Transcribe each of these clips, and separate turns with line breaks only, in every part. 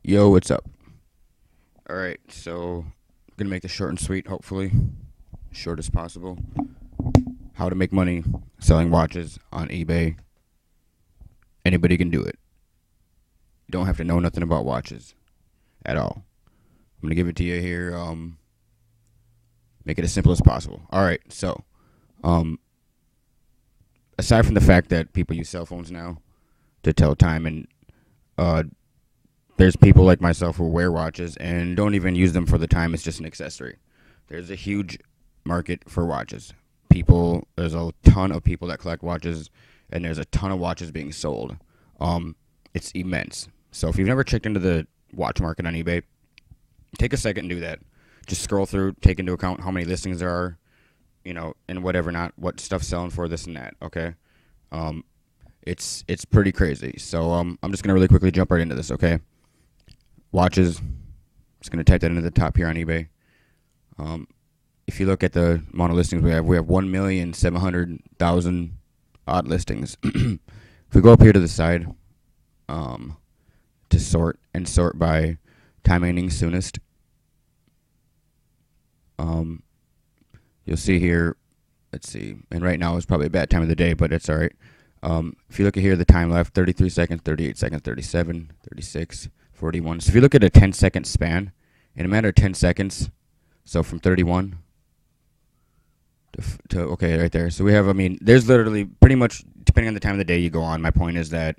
Yo, what's up? Alright, so I'm gonna make this short and sweet, hopefully. Short as possible. How to make money selling watches on eBay. Anybody can do it. You don't have to know nothing about watches at all. I'm gonna give it to you here, make it as simple as possible. Alright, so um aside from the fact that people use cell phones now to tell time and uh there's people like myself who wear watches and don't even use them for the time, it's just an accessory. There's a huge market for watches. There's a ton of people that collect watches, and there's a ton of watches being sold. It's immense. So if you've never checked into the watch market on eBay, take a second and do that. Just scroll through, take into account how many listings there are, and whatever, not what stuff's selling for this and that. Okay, um, it's pretty crazy. So I'm just gonna really quickly jump right into this. Okay, watches. Just gonna type that into the top here on eBay. Um, if you look at the amount of listings we have 1,700,000 odd listings. If we go up here to the side, um, to sort by time ending soonest, um, you'll see here. Let's see, and right now is probably a bad time of the day, but it's all right. If you look at here, the time left: 33 seconds, 38 seconds, 37, 36, 41. So if you look at a 10-second span, in a matter of 10 seconds, so from 31 to okay, right there. So we have, I mean, there's literally pretty much, depending on the time of the day you go on. My point is that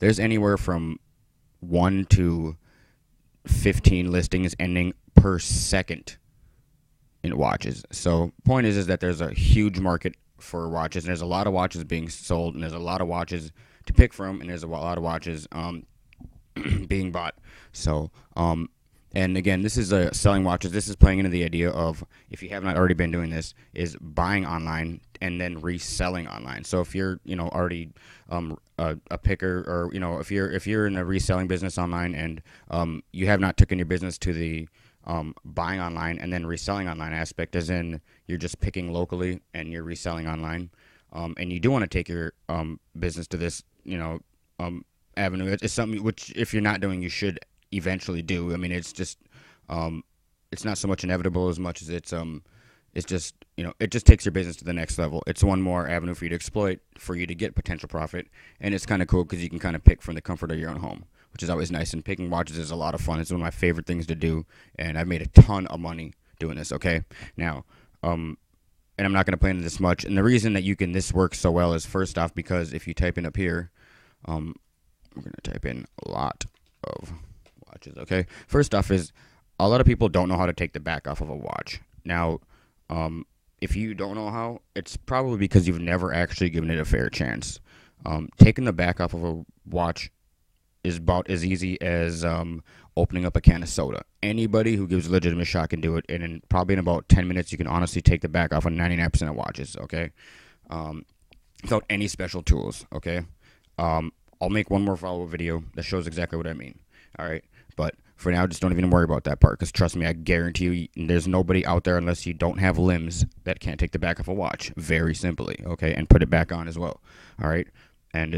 there's anywhere from 1 to 15 listings ending per second in watches. So point is that there's a huge market for watches, and there's a lot of watches being sold, and there's a lot of watches to pick from, and there's a lot of watches being bought. So and again, this is selling watches. This is playing into the idea of, if you have not already been doing this, is buying online and then reselling online. So if you're already a picker, or if you're in a reselling business online, and you have not taken your business to the buying online and then reselling online aspect, as in you're just picking locally and you're reselling online, and you do want to take your business to this avenue. It's something which, if you're not doing, you should eventually do. I mean, it's just it's not so much inevitable as much as it's just, it just takes your business to the next level. It's one more avenue for you to exploit, for you to get potential profit, and it's kind of cool because you can kind of pick from the comfort of your own home, which is always nice. And picking watches is a lot of fun. It's one of my favorite things to do, and I've made a ton of money doing this. Okay, now and I'm not going to play into this much. And the reason that this works so well is, first off, because if you type in up here, we're going to type in a lot of watches. Okay, first off is, a lot of people don't know how to take the back off of a watch. Now, if you don't know how, it's probably because you've never actually given it a fair chance. Taking the back off of a watch is about as easy as opening up a can of soda. Anybody who gives a legitimate shot can do it, and probably in about 10 minutes, you can honestly take the back off of 99% of watches. Okay, without any special tools. Okay, I'll make one more follow-up video that shows exactly what I mean. All right, but for now, just don't even worry about that part, because trust me, I guarantee you, there's nobody out there, unless you don't have limbs, that can't take the back off a watch very simply. Okay, and put it back on as well. All right, and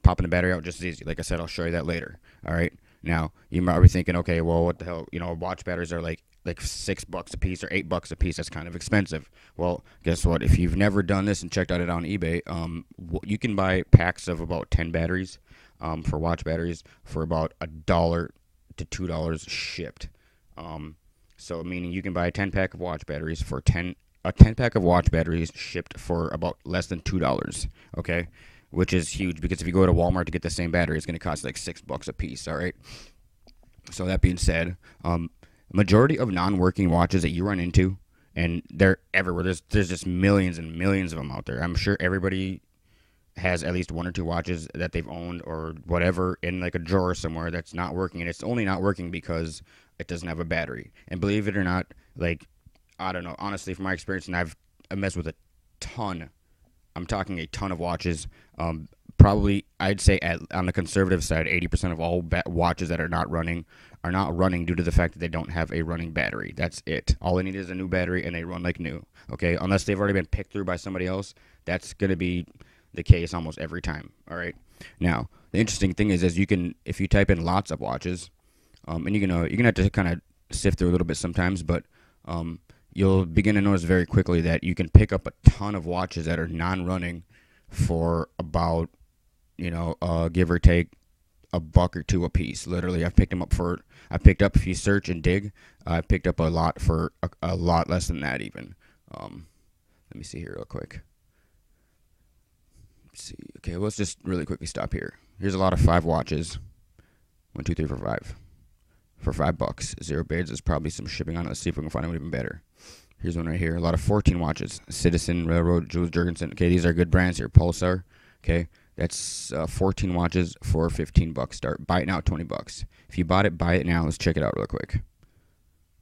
popping the battery out just as easy. Like I said, I'll show you that later. All right, now you might be thinking, okay, well, what the hell? Watch batteries are like $6 a piece or $8 a piece. That's kind of expensive. Well, guess what? If you've never done this and checked out it on eBay, you can buy packs of about 10 batteries, for watch batteries, for about $1 to $2 shipped. So meaning you can buy a 10-pack of watch batteries for a 10-pack of watch batteries shipped for about less than $2. Okay, which is huge, because if you go to Walmart to get the same battery, it's going to cost like $6 a piece. All right. So that being said, majority of non-working watches that you run into, and they're everywhere. There's just millions and millions of them out there. I'm sure everybody has at least one or two watches that they've owned or whatever in like a drawer somewhere that's not working, and it's only not working because it doesn't have a battery. And believe it or not, like, I don't know, honestly, from my experience, and I've messed with a ton. I'm talking a ton of watches. Probably, I'd say on the conservative side, 80% of all watches that are not running due to the fact that they don't have a running battery. That's it. All they need is a new battery, and they run like new. Okay, unless they've already been picked through by somebody else, that's going to be the case almost every time. All right. Now, the interesting thing is you can, if you type in lots of watches, and you're gonna have to kind of sift through a little bit sometimes, but you'll begin to notice very quickly that you can pick up a ton of watches that are non-running for about, give or take a buck or two a piece. Literally, I picked up, if you search and dig, I picked up a lot for a lot less than that even. Let me see here real quick. Let's see. Okay, let's just really quickly stop here. Here's a lot of 5 watches. 1, 2, 3, 4, 5. For $5. 0 bids. There's probably some shipping on it. Let's see if we can find one even better. Here's one right here. A lot of 14 watches. Citizen, Railroad, Jules Jurgensen. Okay, these are good brands here. Pulsar. Okay, that's 14 watches for $15. Start. Buy it now, $20. If you bought it, buy it now. Let's check it out real quick.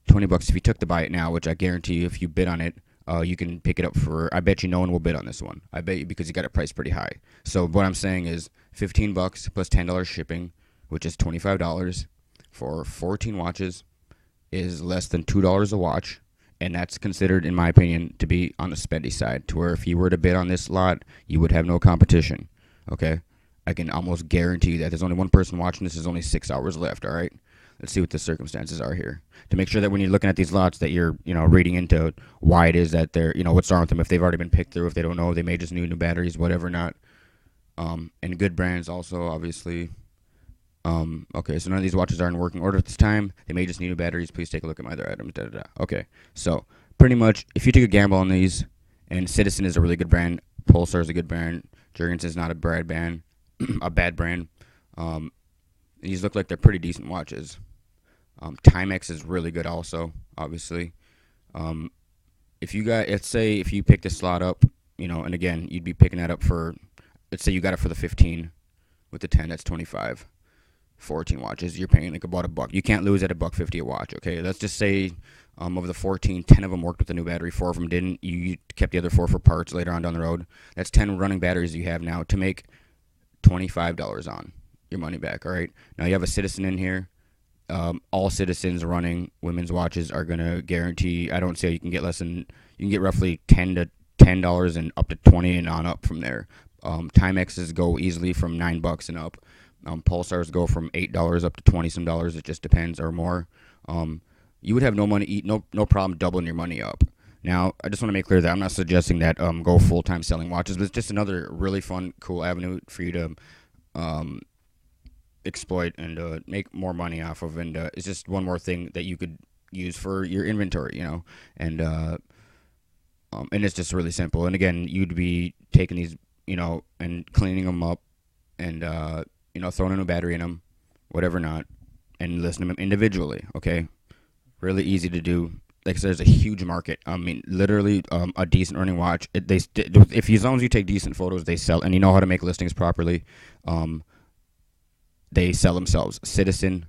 $20 if you took the buy it now, which I guarantee you, if you bid on it, you can pick it up for. I bet you no one will bid on this one. I bet you, because you got it priced pretty high. So what I'm saying is $15 plus $10 shipping, which is $25 for 14 watches, is less than $2 a watch. And that's considered, in my opinion, to be on the spendy side, to where if you were to bid on this lot, you would have no competition. Okay? I can almost guarantee that there's only one person watching this. There's only 6 hours left, all right? Let's see what the circumstances are here. To make sure that when you're looking at these lots that you're, reading into why it is that they're, what's wrong with them. If they've already been picked through, if they don't know, they may just need new batteries, whatever not. And good brands also, obviously. Okay, so none of these watches are in working order at this time. They may just need new batteries. Please take a look at my other items. Okay, so pretty much, if you take a gamble on these, and Citizen is a really good brand, Pulsar is a good brand, Jurgensen is not a bad brand, these look like they're pretty decent watches. Timex is really good also, obviously. If you got, let's say if you pick this slot up, and again, you'd be picking that up for, let's say you got it for the 15, with the 10, that's 25. 14 watches, you're paying like about $1. You can't lose at $1.50 a watch, okay? Let's just say of the 14, 10 of them worked with the new battery, 4 of them didn't. You kept the other 4 for parts later on down the road. That's 10 running batteries you have now to make $25 on your money back, all right? Now you have a Citizen in here. All Citizens running women's watches are going to guarantee, I don't say you can get less than, you can get roughly $10 and up to 20 and on up from there. Timexes go easily from $9 and up. Pulsars go from $8 up to 20 some dollars. It just depends, or more. You would have no problem doubling your money up. Now, I just want to make clear that I'm not suggesting that go full-time selling watches, but it's just another really fun, cool avenue for you to exploit and make more money off of. And it's just one more thing that you could use for your inventory, and it's just really simple. And again, you'd be taking these, and cleaning them up, and throwing a new battery in them, whatever not, and listening to them individually, okay? Really easy to do. Like I said, there's a huge market. I mean, literally, a decent earning watch. As long as you take decent photos, they sell, and you know how to make listings properly. They sell themselves. Citizen,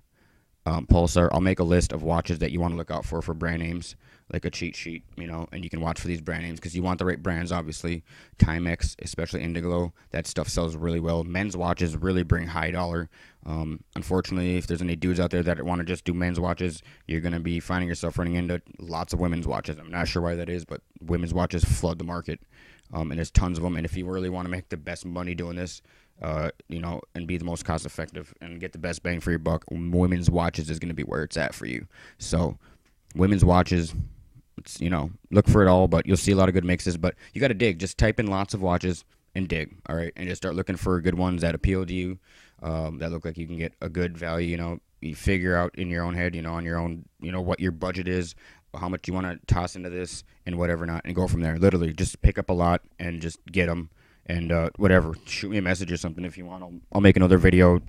Pulsar. I'll make a list of watches that you want to look out for brand names, like a cheat sheet, and you can watch for these brand names because you want the right brands, obviously. Timex, especially Indiglo, that stuff sells really well. Men's watches really bring high dollar. Unfortunately, if there's any dudes out there that want to just do men's watches, you're going to be finding yourself running into lots of women's watches. I'm not sure why that is, but women's watches flood the market, and there's tons of them. And if you really want to make the best money doing this, and be the most cost effective and get the best bang for your buck, women's watches is going to be where it's at for you. So women's watches, it's, look for it all, but you'll see a lot of good mixes. But you got to dig. Just type in lots of watches and dig, all right? And just start looking for good ones that appeal to you, that look like you can get a good value. You figure out in your own head, on your own, what your budget is, how much you want to toss into this and whatever not, and go from there. Literally, just pick up a lot and just get them. And whatever, shoot me a message or something if you want. I'll make another video,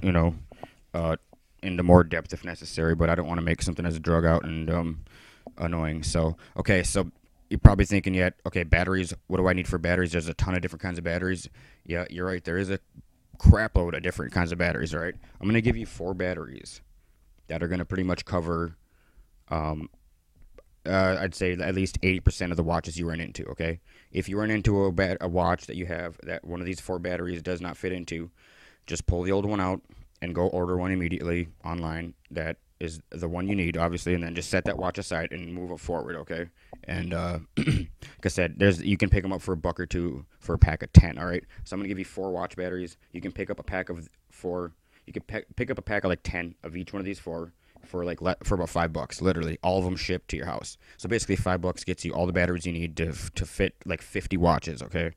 into more depth if necessary. But I don't want to make something as drug out and annoying. So, okay, so you're probably thinking, batteries. What do I need for batteries? There's a ton of different kinds of batteries. Yeah, you're right. There is a crap load of different kinds of batteries, all right? I'm going to give you 4 batteries that are going to pretty much cover, I'd say at least 80% of the watches you run into, okay? If you run into a watch that you have that one of these 4 batteries does not fit into, just pull the old one out and go order one immediately online that is the one you need, obviously, and then just set that watch aside and move it forward, okay? And like I said, you can pick them up for $1 or $2 for a pack of 10, all right? So I'm going to give you 4 watch batteries. You can pick up a pack of 4. You could pick up a pack of like 10 of each one of these 4 for like for about $5. Literally, all of them shipped to your house. So basically, $5 gets you all the batteries you need to fit like 50 watches. Okay.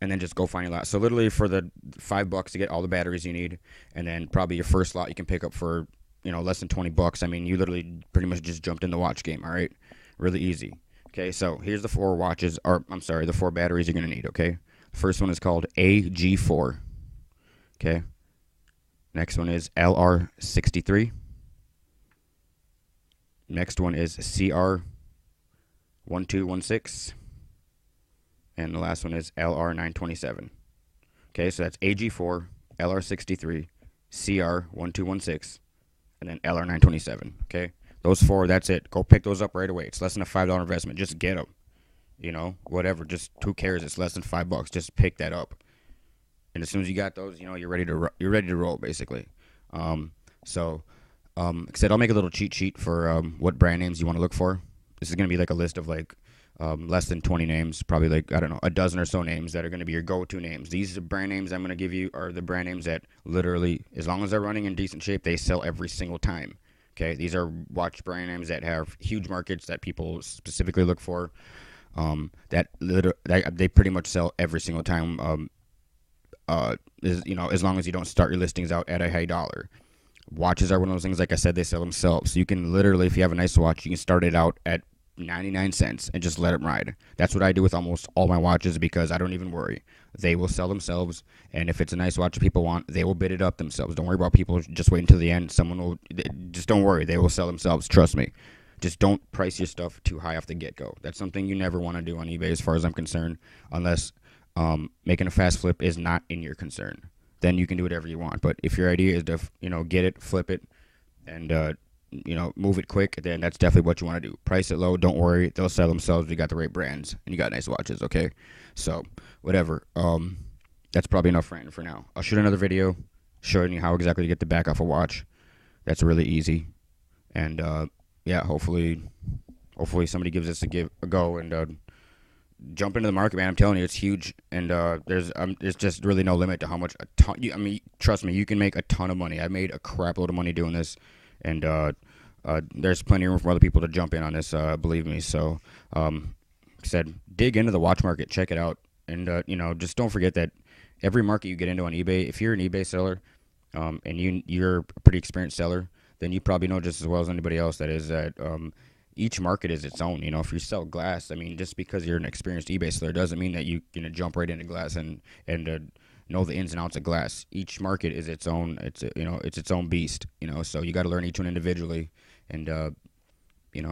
And then just go find your lot. So literally for the $5 to get all the batteries you need, and then probably your first lot you can pick up for less than $20. I mean, you literally pretty much just jumped in the watch game. All right, really easy. Okay, so here's the 4 watches, or I'm sorry, the 4 batteries you're gonna need. Okay, first one is called AG4. Okay, next one is LR63. Next one is CR1216. And the last one is LR927. Okay, so that's AG4, LR63, CR1216, and then LR927. Okay, those 4, that's it. Go pick those up right away. It's less than a $5 investment. Just get them. Whatever. Just who cares? It's less than $5. Just pick that up. And as soon as you got those, you're ready to roll basically. Like I said, I'll make a little cheat sheet for what brand names you want to look for. This is gonna be like a list of like less than 20 names, probably like, I don't know, a dozen or so names that are going to be your go-to names. These brand names I'm going to give you are the brand names that literally, as long as they're running in decent shape, they sell every single time. Okay, these are watch brand names that have huge markets that people specifically look for. That they pretty much sell every single time. As long as you don't start your listings out at a high dollar. Watches are one of those things, like I said, they sell themselves. So you can literally, if you have a nice watch, you can start it out at 99 cents and just let them ride. That's what I do with almost all my watches because I don't even worry. They will sell themselves, and if it's a nice watch that people want, they will bid it up themselves. Don't worry about people. Just wait until the end. Just don't worry. They will sell themselves. Trust me. Just don't price your stuff too high off the get-go. That's something you never want to do on eBay as far as I'm concerned, unless making a fast flip is not in your concern. Then you can do whatever you want. But if your idea is to, get it, flip it, and move it quick, then that's definitely what you want to do. Price it low. Don't worry. They'll sell themselves. You got the right brands, and you got nice watches, okay? So, whatever. That's probably enough ranting for now. I'll shoot another video showing you how exactly to get the back off a watch. That's really easy. And, hopefully somebody gives this a go and jump into the market, man. I'm telling you, it's huge, and there's just really no limit to how much trust me, you can make a ton of money. I made a crap load of money doing this, and there's plenty of room for other people to jump in on this, believe me. So, like I said, dig into the watch market, check it out, and just don't forget that every market you get into on eBay, if you're an eBay seller, and you're a pretty experienced seller, then you probably know just as well as anybody else that each market is its own. If you sell glass, just because you're an experienced eBay seller doesn't mean that you can jump right into glass and know the ins and outs of glass. Each market is its own. It's its own beast. So you got to learn each one individually, and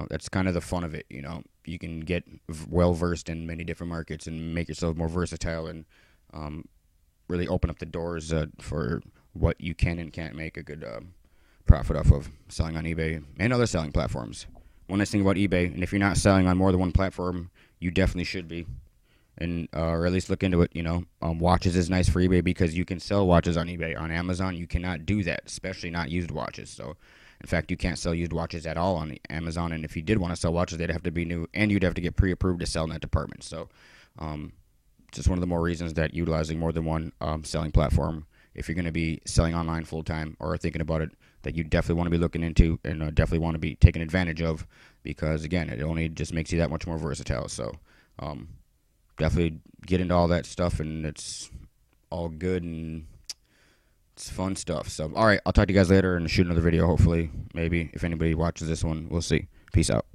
that's kind of the fun of it. You can get well versed in many different markets and make yourself more versatile and really open up the doors for what you can and can't make a good profit off of selling on eBay and other selling platforms. One nice thing about eBay, and if you're not selling on more than one platform, you definitely should be, and or at least look into it. Watches is nice for eBay because you can sell watches on eBay. On Amazon, you cannot do that, especially not used watches. So, in fact, you can't sell used watches at all on Amazon. And if you did want to sell watches, they'd have to be new, and you'd have to get pre-approved to sell in that department. So, just one of the more reasons that utilizing more than one selling platform, if you're going to be selling online full time or thinking about it, that you definitely want to be looking into and definitely want to be taking advantage of, because again, it only just makes you that much more versatile. So definitely get into all that stuff, and it's all good and it's fun stuff. So all right, I'll talk to you guys later and shoot another video, hopefully, maybe if anybody watches this one. We'll see. Peace out.